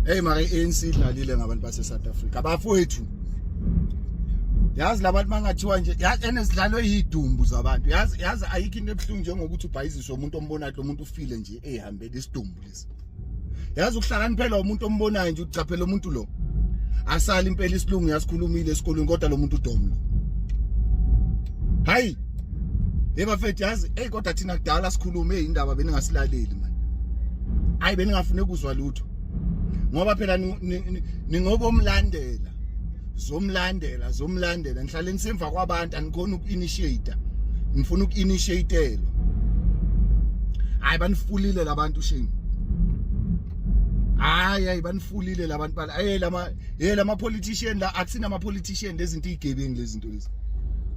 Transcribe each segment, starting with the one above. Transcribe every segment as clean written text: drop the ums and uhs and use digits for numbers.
Hey mara ANC idlalile ngabantu base South Africa abafowethu yazi labantu mangathiwa nje enesidlalo eyidumbu zabantu yazi ayikho into ebhlungu njengokuthi ubhayiziswe umuntu ombonayo lo muntu ufile nje ehambele isidumbu lesi yazi ukuhlakaniphela umuntu ombonayo nje uchaphela umuntu lo asali impela isilungu yasikhulumile esikolweni kodwa lo muntu udomlo hayi bafethu yazi kodwa thina kudala sikhulume indaba beningasilaleli man hayi beningafune ukuzwa lutho ngoba phela ningobomlandela zomlandela ngihlale ngisemva kwabantu anikhona uku-initiate ngifuna uku-initiatelwa hayi banifulile labantu shame hayi banifulile labantu bala lama politician la akusina ama politician lezinto igebengu lezinto lezi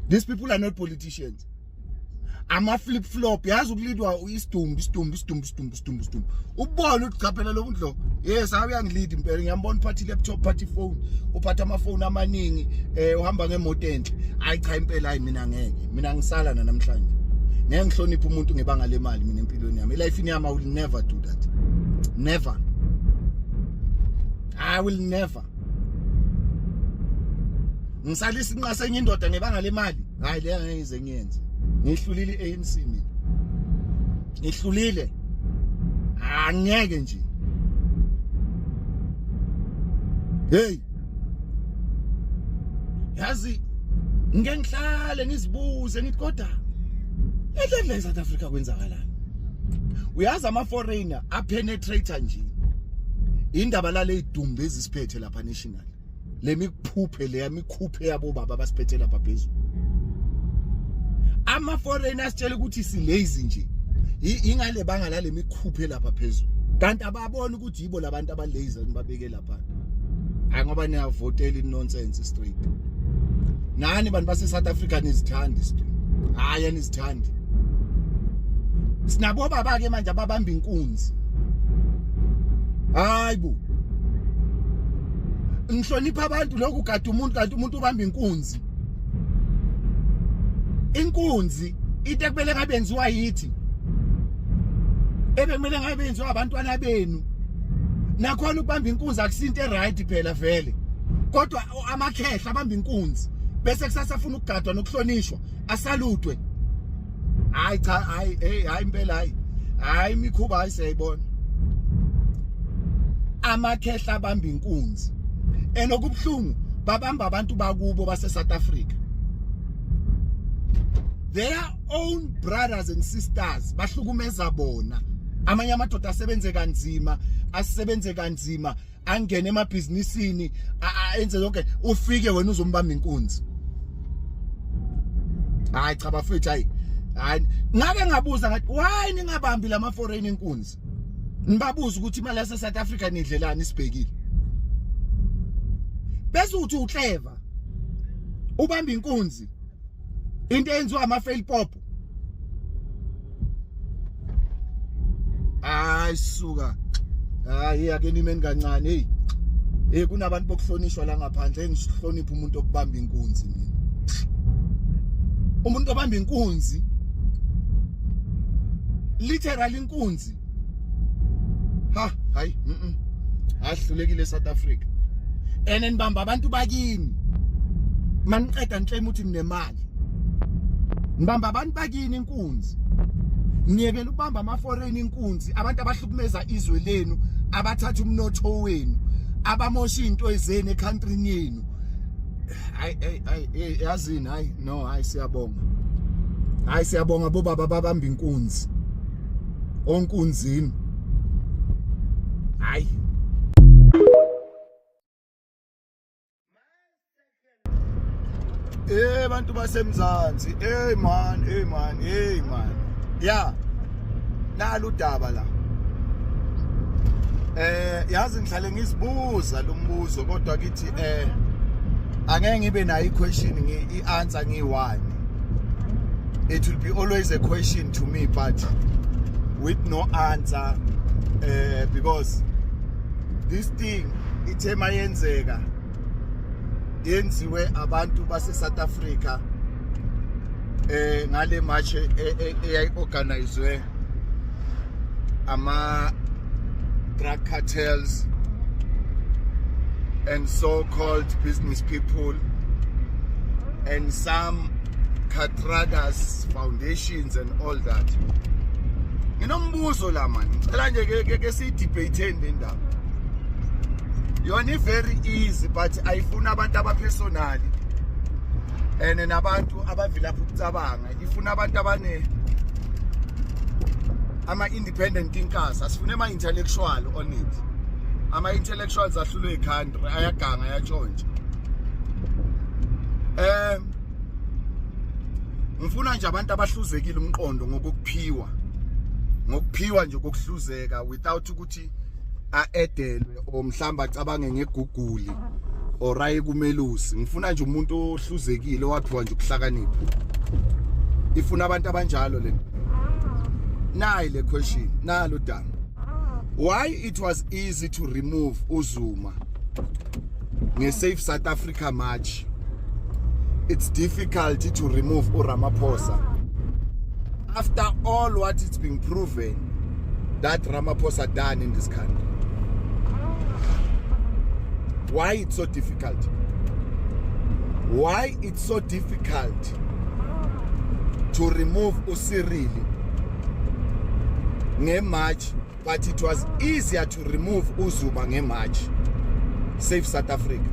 these people are not politicians ama flip flop yazi ukulidwa isidumbu ubona uchaphela lo muntu lo yes uyangilida impela ngiyambona uphathi laptop phathi phone uphatha ama phone amaningi uhamba ngemoto enhle hayi cha impela hayi mina ngisala namhlanje ngeke ngihloniphe umuntu ngebanga lemali mina empilweni yami life yami I will never do that never I will never ngisalisa inqase enye indoda ngebanga lemali hayi le ngeke ngize ngiyenze ngihlulile ANC mina ngihlulile angeke nje hey yazi ngeke ngihlale ngizibuze ngithi kodwa edlela eSouth Africa kwenzakalani uyazi ama foreigner apenetrate nje indaba lale idumbu ezisiphethe lapha national lemikhuphe lemikhuphe yabo baba basiphethe lapha phezulu ama foreigners tshela ukuthi si lazy nje ingale banga lale mikhuphe lapha phezulu kanti ababona ukuthi yibo labantu aba lazy babeke lapha ngoba niyavotela in nonsense straight nani bantu base South Africa nizithandi straight hayi nizithandi sinabo baba ke manje ababamba inkunzi hayibo ngihlonipha abantu lokhu kanti umuntu ubamba inkunzi inkunzi into ekumele ngabenziwa yithi ebekumele ngabenziwa abantwana benu nakhona ukubamba inkunzi akusinto right phela vele kodwa amakhehla abamba inkunzi bese kusasa afuna ukugadwa nokuhlonishwa asalutwe hayi cha hayi impela hayi imikhuba hayi siyayibona amakhehla abamba inkunzi enokubhlungu babamba abantu bakubo base South Africa their own brothers and sisters bahlukumeza bona amanye amadoda asebenze kanzima angene emabhizinisini enze zonke ufike wena uzombamba inkunzi hayi cha bafethu hayi ngake ngabuza ngathi why ningabambi lama foreign inkunzi nibabuza ukuthi imali yase South Africa nidlelani sibhekile bese uthi uclever ubamba inkunzi into enziwa ama fail pop suka ake nimeni kancane hey kunabantu bokuhlonishwa la ngaphandle engisihlonipha umuntu okubamba inkunzi mina umuntu obamba inkunzi literal inkunzi hayi ahlulekile South Africa nibamba abantu bakini maniqeda niclaim ukuthi ninemali nibamba abantu bakini inkunzi niyekela ukubamba ama foreign inkunzi abantu abahlukumeza izwe lenu abathatha umnotho wenu abamosha into ezene ecountry yenu yazini hayi siyabonga bobaba babamba inkunzi onkunzini hayi bantu basemzansi man ya nalo udaba la yazi ngihlale ngisibuza lo mbuzo kodwa kithi angeke ngibe nayo i-question i-answer ngi-one it will be always a question to me but with no answer because this thing ithema yenzeka yenziwe abantu base South Africa ngale march eyayiorganizwe ama drug cartels and so-called business people and some Katradas foundations and all that. Nginombuzo la man. Ngicela nje ke si debate le ndaba. Yona very easy but ayifuna abantu abapersonal and nabantu abavila ukucabanga. Ifuna abantu abane ama-independent thinkers, asifune ama-intellectual on it. Ama-intellectuals ahlulwe country ayaganga ayatshontsha. Ngifuna nje abantu abahluzekile umqondo ngokuphiwa nje kokuhluzeka without ukuthi aedelwe o mhlamba acabange ngeguguli or aye kumelusi. Ngifuna nje umuntu ohluzekile owaphiwa nje ukuhlakanipha. Ifuna abantu abanjalo le. Nayi le question nalo dama. Why it was easy to remove uZuma nge-Save South Africa march, it's difficult to remove uRamaphosa after all what it's been proven that Ramaphosa done in this country? Why it's so difficult? Why it's so difficult to remove uCyril nge-march, but it was easier to remove uZuma nge-march? Save South Africa.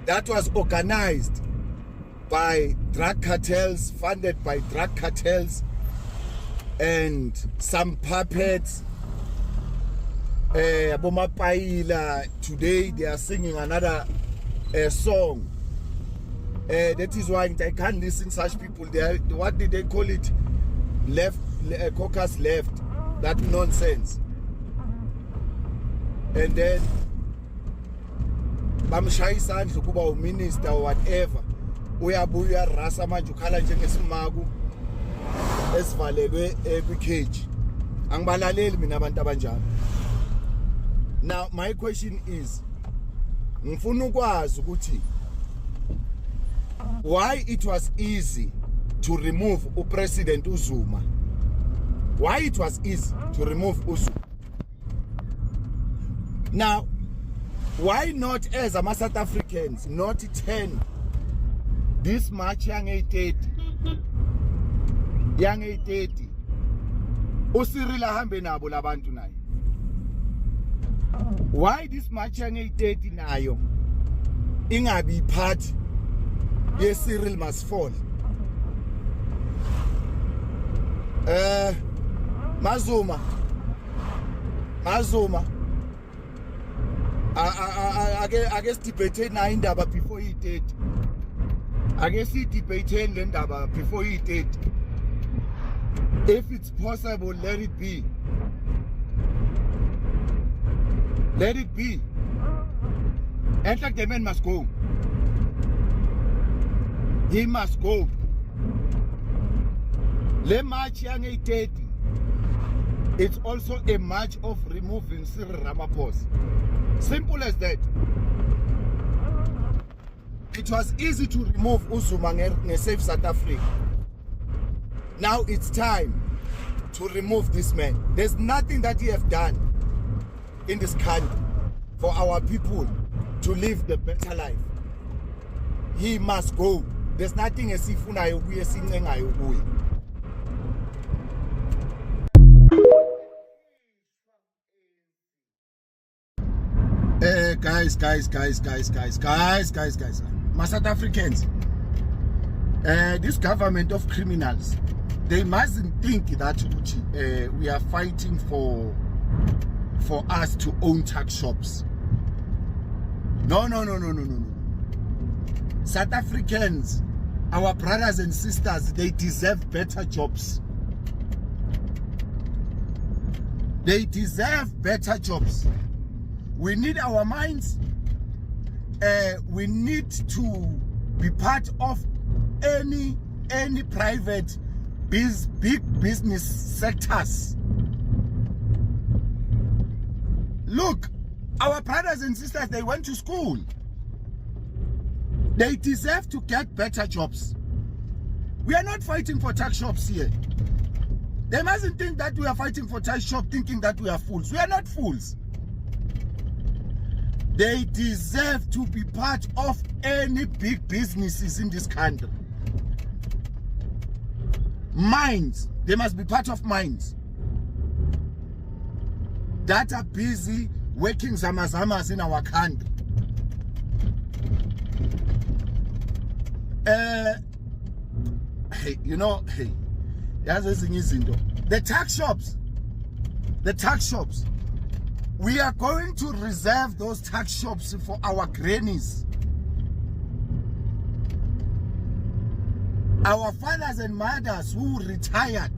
That was organized by drug cartels, funded by drug cartels, and some puppets. Abomapaila, today they are singing another song. That is why I can't listen to such people. What did they call it? Left, caucus left. That nonsense. And then bamshaya isandla kuba uminister or whatever. Uyabuya rasa manje ukhala njengesimaku esivalelwe kwi-cage. Angibalaleli mina abantu abanjalo. Now my question is, ngifuna ukwazi ukuthi why it was easy to remove uPresident uZuma. Why it was easy to remove uZuma. Now, why not as a South Africans not turn this march young 830 uCyril ahambe nabo labantu naye? Why this march young 830 nayo ingabi part yeCyril must fall? Mazuma I guess debate na indaba before he did. I guess he debated le ndaba before he did. If it's possible, let it be. Let it be. And like the man must go. He must go. Le march young 830. It's also a march of removing Cyril Ramaphosa. Simple as that. It was easy to remove uZuma nge-Save South Africa. Now it's time to remove this man. There's nothing that he has done in this country for our people to live the better life. He must go. There's nothing esifunayo kuye sincengayo kuye. Guys, my South Africans, this government of criminals, they mustn't think that we are fighting for us to own tax shops. No. South Africans, our brothers and sisters, they deserve better jobs. They deserve better jobs. We need our minds. We need to be part of any private big business sectors. Look, our brothers and sisters, they went to school. They deserve to get better jobs. We are not fighting for tax shops here. They mustn't think that we are fighting for tax shop thinking that we are fools. We are not fools. They deserve to be part of any big businesses in this country. Mines, they must be part of mines that are busy working zamazamas in our country. Hey, you know, hey, the tax shops, we are going to reserve those tax shops for our grannies, our fathers and mothers who retired.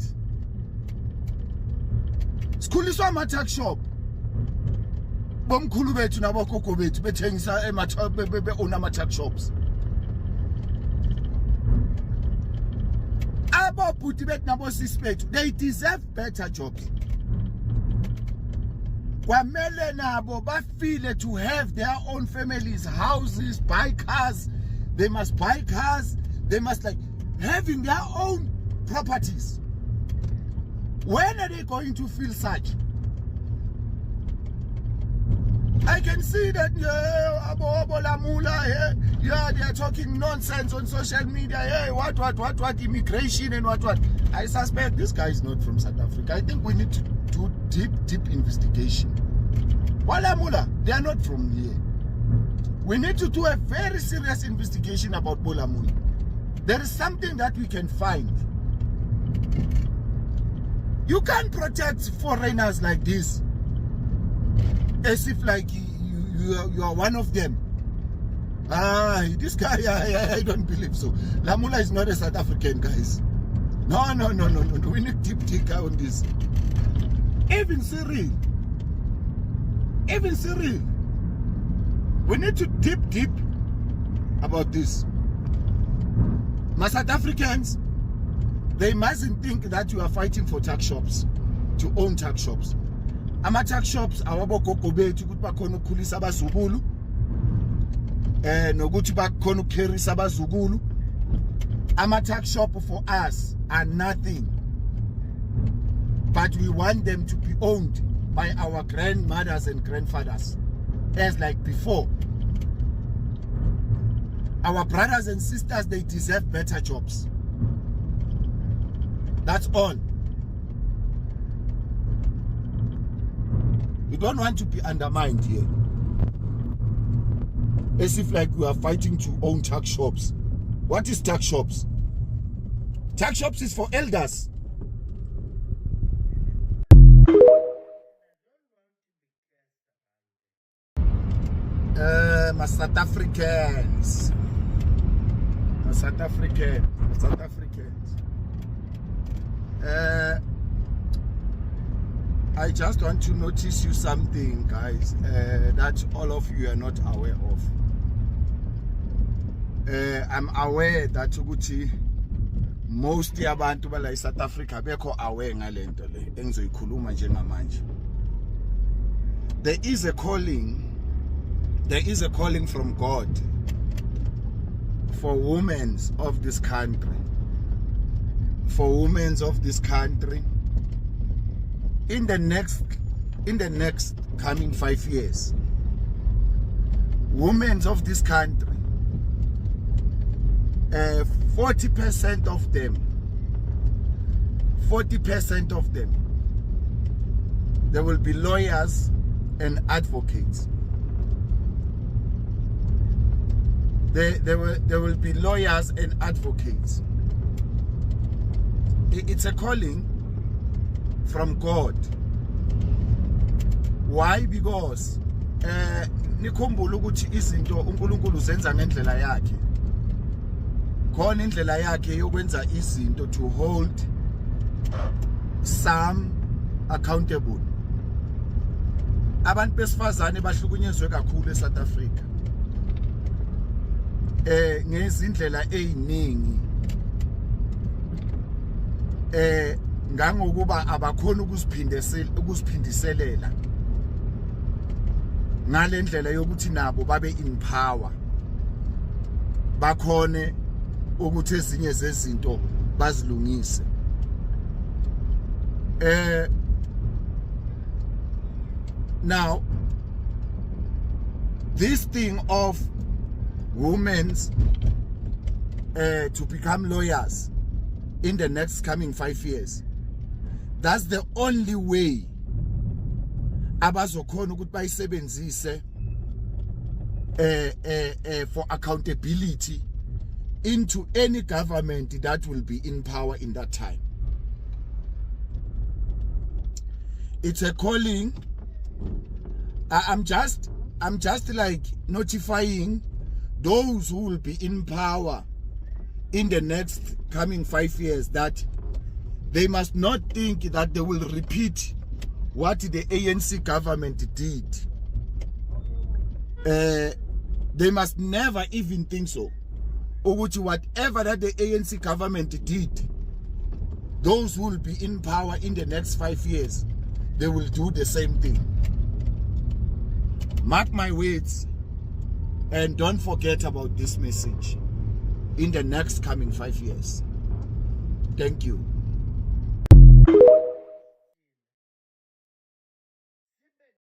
Skhuliswa ama-tax shop. Bomkhulu bethu nabogogo bethu bethengisa be-own ama-tax shops. Abobhuti bethu nabosisi bethu, they deserve better jobs. Kwamele nabo bafile to have their own families, houses, buy cars. They must buy cars. They must like having their own properties. When are they going to feel such? I can see that they are talking nonsense on social media. Hey, what, immigration and what. I suspect this guy is not from South Africa. I think we need to do deep investigation. Bolamula, they are not from here. We need to do a very serious investigation about Bolamula. There is something that we can find. You can't protect foreigners like this as if like you are one of them. This guy, I don't believe so. Lamula is not a South African, guys. No. We need deep dig on this. Even Cyril, we need to deep about this. My South Africans, they mustn't think that you are fighting for tax shops, to own tax shops. Ama tax shops awabogogo bethu ukuthi bakhona ukukhulisa abazukulu nokuthi bakhona ukukhirisa abazukulu. Ama tax shop for us are nothing, but we want them to be owned by our grandmothers and grandfathers as like before. Our brothers and sisters, they deserve better jobs. That's all. We don't want to be undermined here, as if like we are fighting to own tax shops. What is tax shops? Tax shops is for elders. My South Africans. I just want to notice you something, guys, that all of you are not aware of. I'm aware that most yabantu bala South Africa beko aware ngalento le engizoyikhuluma njengamanje. There is a calling from God for women of this country. In the next coming 5 years, women of this country, 40% of them, there will be lawyers and advocates. There will be lawyers and advocates. It's a calling from God. Why? Because nikhumbula ukuthi izinto uNkulunkulu zenza ngendlela yakhe. Khona indlela yakhe yokwenza izinto to hold some accountable. Abantu besifazane bahlukunyezwe kakhulu eSouth Africa. Ngezindlela eziningi. Ngangokuba abakhona ukusphindiselela ngalendlela yokuthi nabo babe in power, bakhone ukuthi ezinye zezinto bazilungise. Now this thing of women's to become lawyers in the next coming 5 years, that's the only way abazokhona ukuthi bayisebenzise for accountability into any government that will be in power in that time. It's a calling. I'm just like notifying those who will be in power in the next coming 5 years that they must not think that they will repeat what the ANC government did. They must never even think so. Whatever that the ANC government did, those who will be in power in the next 5 years, they will do the same thing. Mark my words, and don't forget about this message in the next coming 5 years. Thank you.